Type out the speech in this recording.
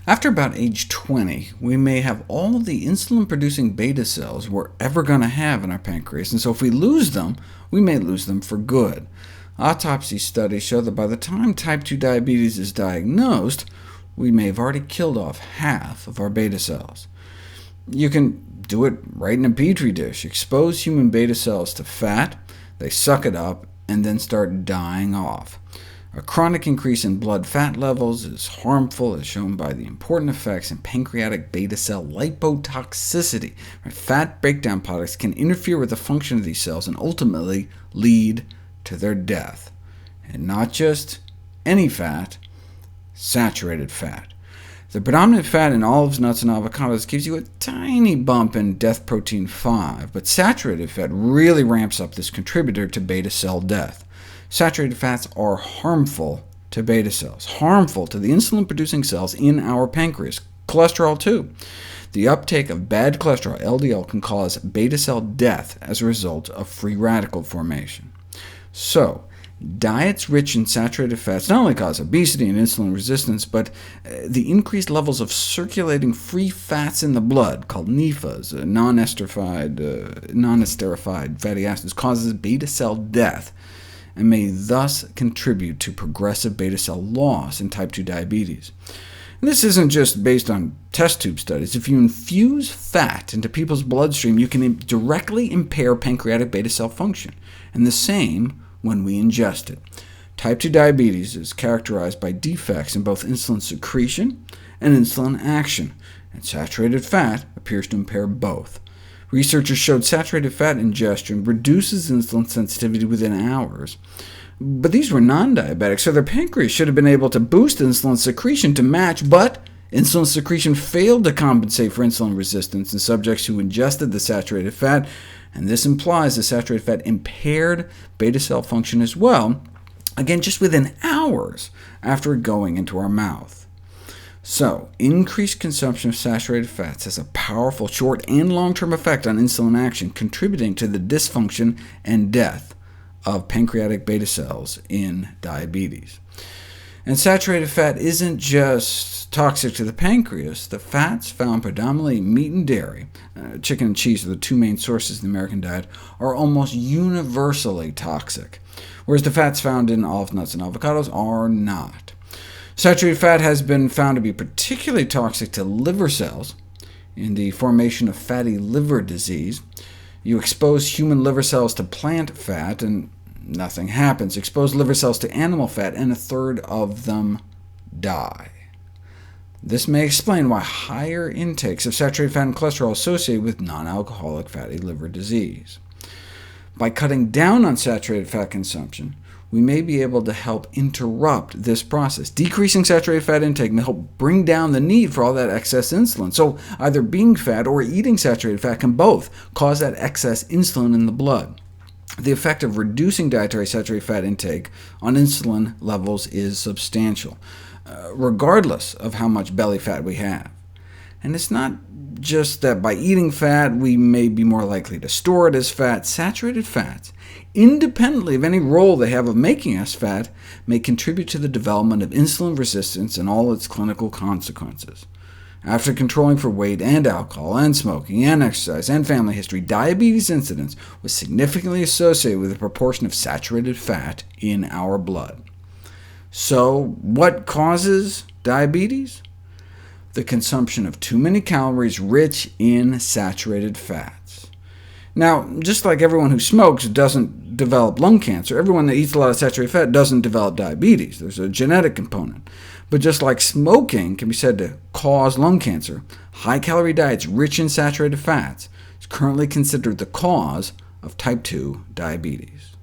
After about age 20, we may have all the insulin-producing beta cells we're ever going to have in our pancreas, and so if we lose them, we may lose them for good. Autopsy studies show that by the time type 2 diabetes is diagnosed, we may have already killed off half of our beta cells. You can do it right in a Petri dish. Expose human beta cells to fat, they suck it up, and then start dying off. A chronic increase in blood fat levels is harmful, as shown by the important effects in pancreatic beta cell lipotoxicity. Fat breakdown products can interfere with the function of these cells and ultimately lead to their death. And not just any fat, saturated fat. The predominant fat in olives, nuts, and avocados gives you a tiny bump in death protein 5, but saturated fat really ramps up this contributor to beta cell death. Saturated fats are harmful to beta cells, harmful to the insulin-producing cells in our pancreas, cholesterol too. The uptake of bad cholesterol, LDL, can cause beta cell death as a result of free radical formation. So, diets rich in saturated fats not only cause obesity and insulin resistance, but the increased levels of circulating free fats in the blood, called NEFAs, non-esterified fatty acids, causes beta cell death, and may thus contribute to progressive beta cell loss in type 2 diabetes. And this isn't just based on test tube studies. If you infuse fat into people's bloodstream, you can directly impair pancreatic beta cell function, and the same when we ingest it. Type 2 diabetes is characterized by defects in both insulin secretion and insulin action, and saturated fat appears to impair both. Researchers showed saturated fat ingestion reduces insulin sensitivity within hours. But these were non-diabetics, so their pancreas should have been able to boost insulin secretion to match, but insulin secretion failed to compensate for insulin resistance in subjects who ingested the saturated fat, and this implies the saturated fat impaired beta cell function as well, again just within hours after going into our mouth. So, increased consumption of saturated fats has a powerful short and long-term effect on insulin action, contributing to the dysfunction and death of pancreatic beta cells in diabetes. And saturated fat isn't just toxic to the pancreas. The fats found predominantly in meat and dairy, chicken and cheese are the two main sources in the American diet, are almost universally toxic, whereas the fats found in olives, nuts, and avocados are not. Saturated fat has been found to be particularly toxic to liver cells in the formation of fatty liver disease. You expose human liver cells to plant fat, and nothing happens. Expose liver cells to animal fat, and a third of them die. This may explain why higher intakes of saturated fat and cholesterol are associated with non-alcoholic fatty liver disease. By cutting down on saturated fat consumption, we may be able to help interrupt this process. Decreasing saturated fat intake may help bring down the need for all that excess insulin. So either being fat or eating saturated fat can both cause that excess insulin in the blood. The effect of reducing dietary saturated fat intake on insulin levels is substantial, regardless of how much belly fat we have. And it's not just that by eating fat we may be more likely to store it as fat. Saturated fats, independently of any role they have of making us fat, may contribute to the development of insulin resistance and all its clinical consequences. After controlling for weight and alcohol and smoking and exercise and family history, diabetes incidence was significantly associated with the proportion of saturated fat in our blood. So what causes diabetes? The consumption of too many calories rich in saturated fats. Now, just like everyone who smokes doesn't develop lung cancer, everyone that eats a lot of saturated fat doesn't develop diabetes. There's a genetic component. But just like smoking can be said to cause lung cancer, high-calorie diets rich in saturated fats is currently considered the cause of type 2 diabetes.